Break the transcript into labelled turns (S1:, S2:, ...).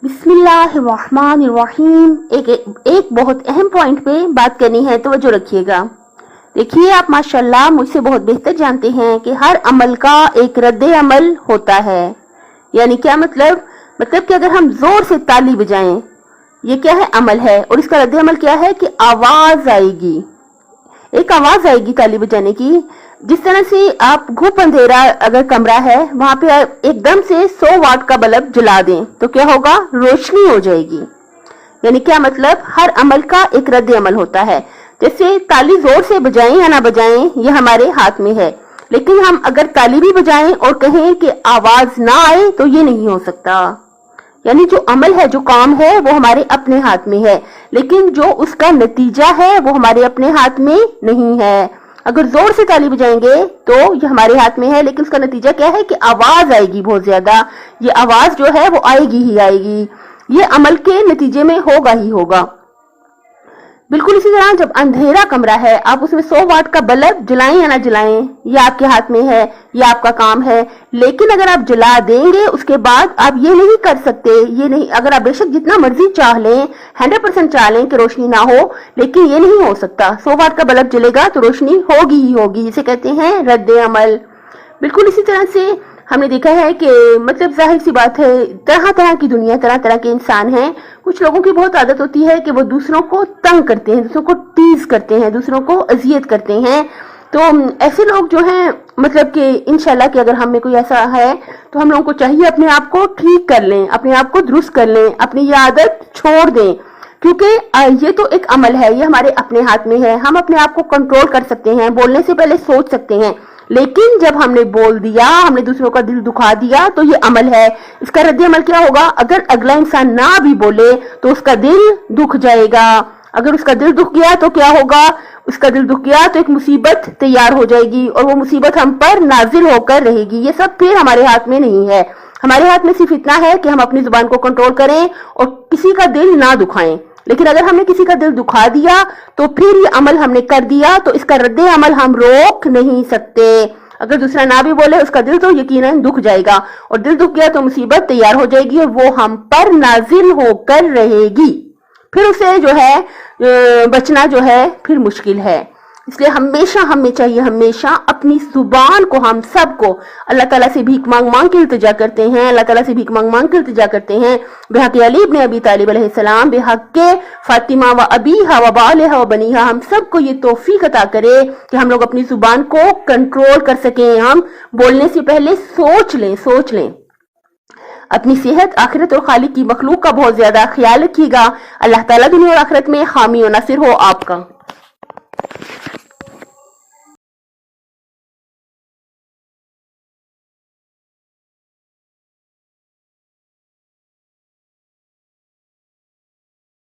S1: बिस्मिल्लाहिर्रहमानिर्रहीम। एक बहुत अहम पॉइंट पे बात करनी है, तवज्जो रखिएगा। देखिए, आप माशाल्लाह मुझसे बहुत बेहतर जानते हैं कि हर अमल का एक रद्द अमल होता है। यानी क्या मतलब कि अगर हम जोर से ताली बजाएं, ये क्या है? अमल है। और इसका रद्द अमल क्या है कि आवाज आएगी, एक आवाज आएगी ताली बजाने की। जिस तरह से आप घुप अंधेरा अगर कमरा है, वहां पे एकदम से 100 वाट का बल्ब जला दें तो क्या होगा? रोशनी हो जाएगी। यानी क्या मतलब? हर अमल का एक रद्द अमल होता है। जैसे ताली जोर से बजाएं या ना बजाएं, ये हमारे हाथ में है। लेकिन हम अगर ताली भी बजाएं और कहें कि आवाज ना आए तो ये नहीं हो सकता। यानी जो अमल है, जो काम है, वो हमारे अपने हाथ में है, लेकिन जो उसका नतीजा है वो हमारे अपने हाथ में नहीं है। अगर जोर से ताली बजाएंगे तो ये हमारे हाथ में है, लेकिन उसका नतीजा क्या है कि आवाज आएगी बहुत ज्यादा। ये आवाज जो है वो आएगी ही आएगी। ये अमल के नतीजे में होगा ही होगा। बिल्कुल इसी तरह जब अंधेरा कमरा है, आप उसमें 100 वाट का बल्ब जलाएं या ना जलाएं, ये आपके हाथ में है, ये आपका काम है। लेकिन अगर आप जला देंगे, उसके बाद आप ये नहीं कर सकते, ये नहीं, अगर आप बेशक जितना मर्जी चाह लें, 100% चाह लें कि रोशनी ना हो, लेकिन ये नहीं हो सकता। 100 वाट का बल्ब जलेगा तो रोशनी होगी ही होगी। इसे कहते हैं रद्द अमल। बिल्कुल इसी तरह से हमने देखा है कि मतलब जाहिर सी बात है, तरह तरह की दुनिया, तरह तरह के इंसान हैं। कुछ लोगों की बहुत आदत होती है कि वो दूसरों को तंग करते हैं, दूसरों को टीज करते हैं, दूसरों को अजियत करते हैं। तो ऐसे लोग जो हैं, मतलब कि इंशाल्लाह कि अगर हम में कोई ऐसा है तो हम लोगों को चाहिए अपने आप को ठीक कर लें, अपने आप को दुरुस्त कर लें, अपनी ये आदत छोड़ दें। क्योंकि ये तो एक अमल है, ये हमारे अपने हाथ में है। हम अपने आप को कंट्रोल कर सकते हैं, बोलने से पहले सोच सकते हैं। लेकिन जब हमने बोल दिया, हमने दूसरों का दिल दुखा दिया, तो ये अमल है। इसका रद्द अमल क्या होगा? अगर अगला इंसान ना भी बोले तो उसका दिल दुख जाएगा। अगर उसका दिल दुख गया तो क्या होगा? उसका दिल दुख गया तो एक मुसीबत तैयार हो जाएगी और वो मुसीबत हम पर नाजिल होकर रहेगी। ये सब फिर हमारे हाथ में नहीं है। हमारे हाथ में सिर्फ इतना है कि हम अपनी जुबान को कंट्रोल करें और किसी का दिल ना दुखाएं। लेकिन अगर हमने किसी का दिल दुखा दिया तो फिर ये अमल हमने कर दिया, तो इसका रद्द अमल हम रोक नहीं सकते। अगर दूसरा ना भी बोले, उसका दिल तो यकीनन दुख जाएगा, और दिल दुख गया तो मुसीबत तैयार हो जाएगी और वो हम पर नाजिल होकर रहेगी। फिर उसे जो है बचना जो है फिर मुश्किल है। इसलिए हमेशा हमें चाहिए, हमेशा अपनी जुबान को, हम सबको अल्लाह ताला से भीख मांग मांग के इल्तिजा करते हैं, अल्लाह ताला से भीख मांग मांग के इल्तिजा करते हैं। बेहक अली इब्न अबी तालिब अलैहिस्सलाम, बेहक के फातिमा व अबीहा व बालिहा व बनीहा, हम सबको ये तौफीक अता करे कि हम लोग अपनी जुबान को कंट्रोल कर सकें। हम बोलने से पहले सोच लें। अपनी सेहत, आखिरत और खालिक की मखलूक का बहुत ज्यादा ख्याल रखिएगा। अल्लाह ताला दुनिया और आखिरत में हामी और नासिर हो आपका।